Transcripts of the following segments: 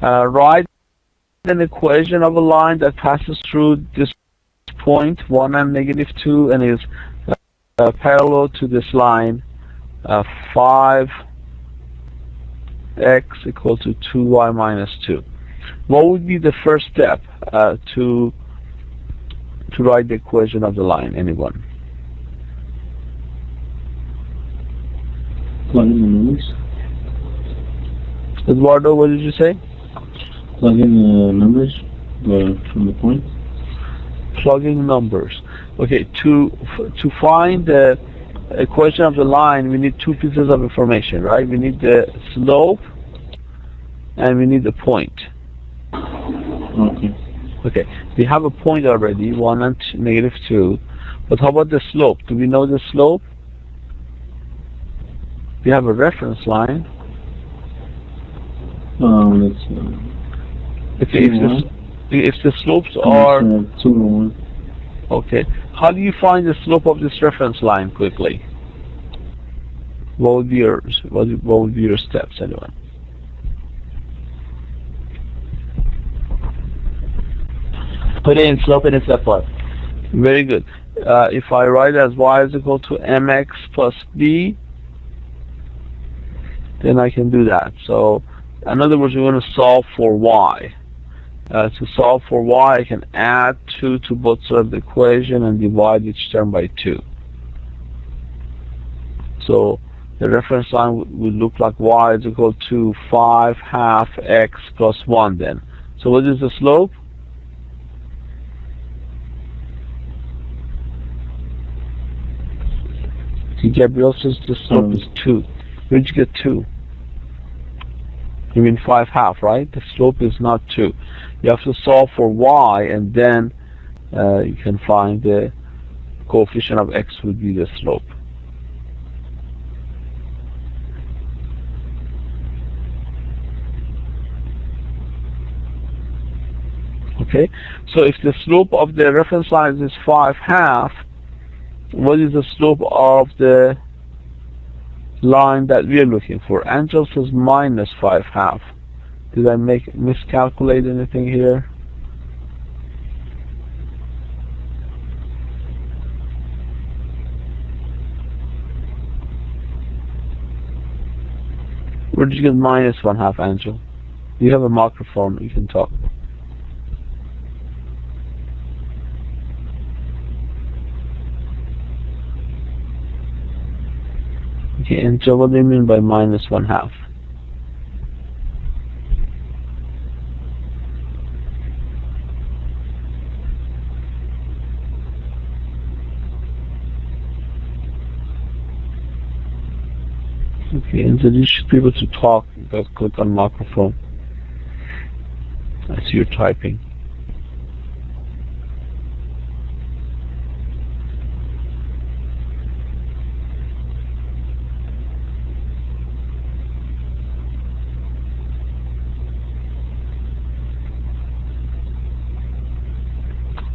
Write an equation of a line that passes through this point 1 and -2 and is parallel to this line 5x equal to 2y minus 2. What would be the first step to write the equation of the line? Anyone? Plug in the numbers. Eduardo, what did you say? Plug in the numbers from the point. Plugging numbers. Okay, to find the equation of the line, we need two pieces of information, right? We need the slope and we need the point. Okay. Okay, we have a point already, 1 and -2. But how about the slope? Do we know the slope? We have a reference line. Let's Okay, if the slopes are 2 to 1. okay, how do you find the slope of this reference line quickly? What would be your steps, anyone? Put in slope in step 1. Very good. If I write as y is equal to mx plus b, then I can do that. So, in other words, we want to solve for y. To solve for y, I can add 2 to both sides of the equation and divide each term by 2. So, the reference line would look like y is equal to 5 ½ x plus 1 then. So, what is the slope? Gabriel says the slope is 2. Where did you get 2? You mean 5 ½ right? The slope is not 2. You have to solve for y, and then you can find the coefficient of x would be the slope. Okay, so if the slope of the reference line is 5 ½ what is the slope of the line that we are looking for? Angel says minus 5 ½ Did I miscalculate anything here? Where did you get minus 1/2, Angel? You have a microphone, you can talk. Okay, and so what do you mean by minus 1/2? Okay, and so you should be able to talk. Just click on microphone. I see you're typing.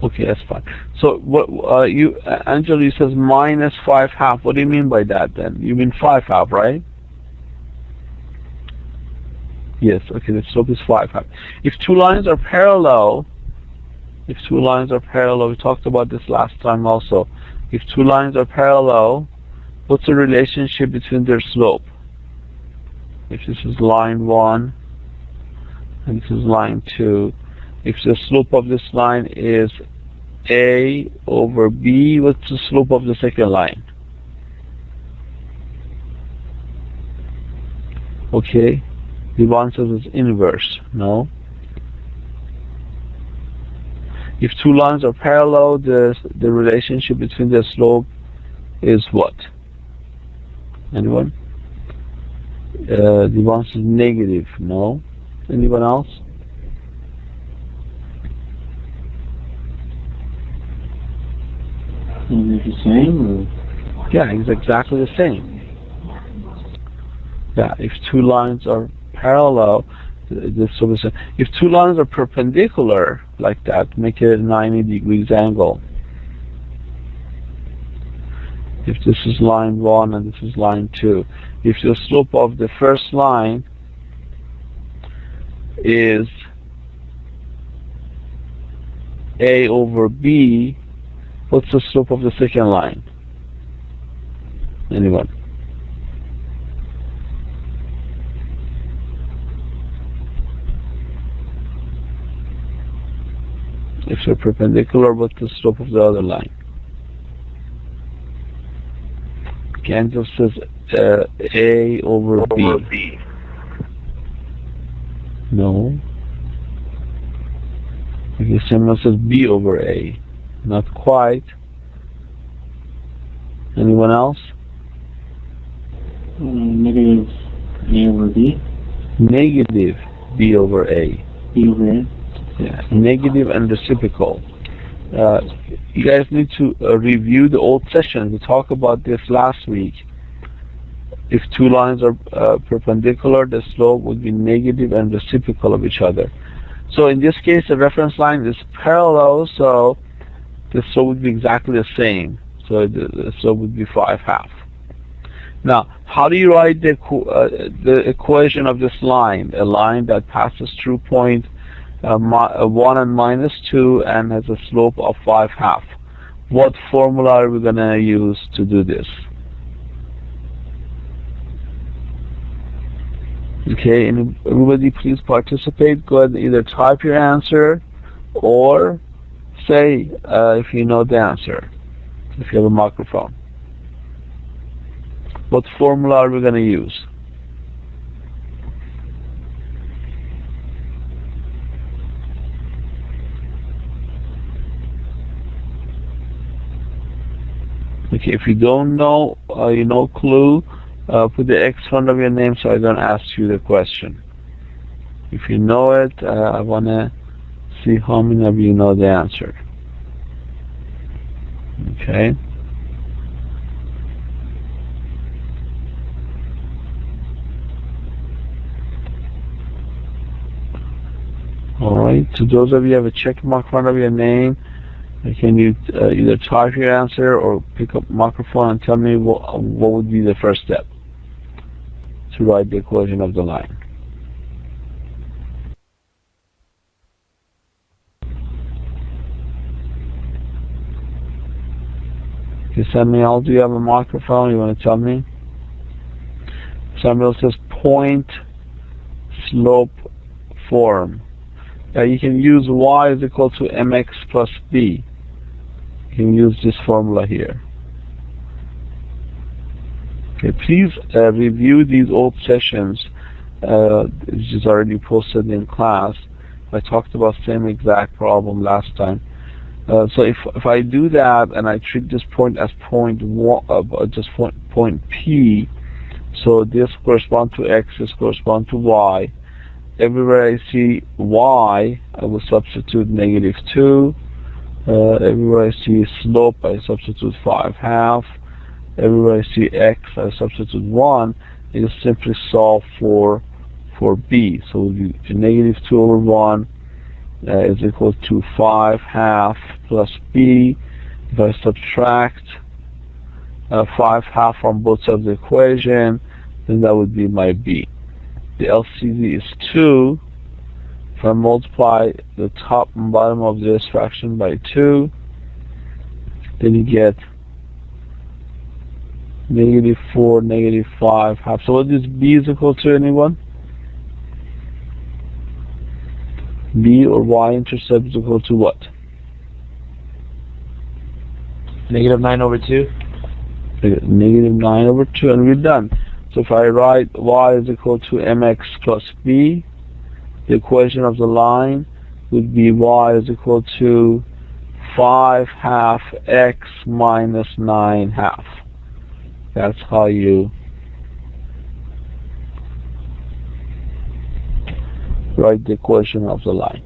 Okay, that's fine. So what Angela, you says minus 5 ½ What do you mean by that then? You mean 5 ½ right? Yes, okay, the slope is 5 ½ If two lines are parallel, we talked about this last time also. If two lines are parallel, what's the relationship between their slope? If this is line 1 and this is line 2, if the slope of this line is A over B, what's the slope of the second line? Okay, the one says it's inverse. No. If two lines are parallel, the relationship between their slope is what? Anyone? The one says negative. No. Anyone else? Is it the same? Or? Yeah, it's exactly the same. Yeah, if two lines are parallel, if two lines are perpendicular like that, make it a 90 degrees angle. If this is line 1 and this is line 2, if the slope of the first line is A over B, what's the slope of the second line? Anyone? If they're perpendicular, what's the slope of the other line? Kansas says A over B. No. Okay, someone says B over A. Not quite. Anyone else? Negative A over B. Negative B over A. B over A. Yeah, negative and reciprocal. You guys need to review the old session. We talked about this last week. If two lines are perpendicular, the slope would be negative and reciprocal of each other. So in this case, the reference line is parallel, so the slope would be exactly the same. So the slope would be 5/2. Now, how do you write the equation of this line? A line that passes through point 1 and minus 2 and has a slope of 5/2. What formula are we going to use to do this? Okay, and everybody please participate. Go ahead and either type your answer or say if you know the answer, if you have a microphone. What formula are we going to use? Okay, if you don't know, you know clue, put the X in front of your name so I don't ask you the question. If you know it, I want to see how many of you know the answer. Okay. Alright, so those of you who have a check mark in front of your name, can you either type your answer or pick up the microphone and tell me what would be the first step to write the equation of the line? Okay, Samuel, do you have a microphone? You want to tell me? Samuel says point slope form. You can use y is equal to mx plus b. You can use this formula here. Okay, please review these old sessions. This is already posted in class. I talked about the same exact problem last time. So if I do that and I treat this point as point P, so this corresponds to x, this corresponds to y. Everywhere I see y, I will substitute -2. Everywhere I see slope, I substitute 5/2. Everywhere I see x, I substitute 1. I just simply solve for b. So it will be -2 over 1 is equal to 5/2 plus b. If I subtract 5/2 from both sides of the equation, then that would be my b. The LCD is 2. If I multiply the top and bottom of this fraction by 2, then you get -4, -5/2. So what is b is equal to, anyone? B or y intercept is equal to what? -9 over 2. -9 over 2, and we're done. So if I write y is equal to mx plus b, the equation of the line would be y is equal to 5/2 x minus 9/2. That's how you write the equation of the line.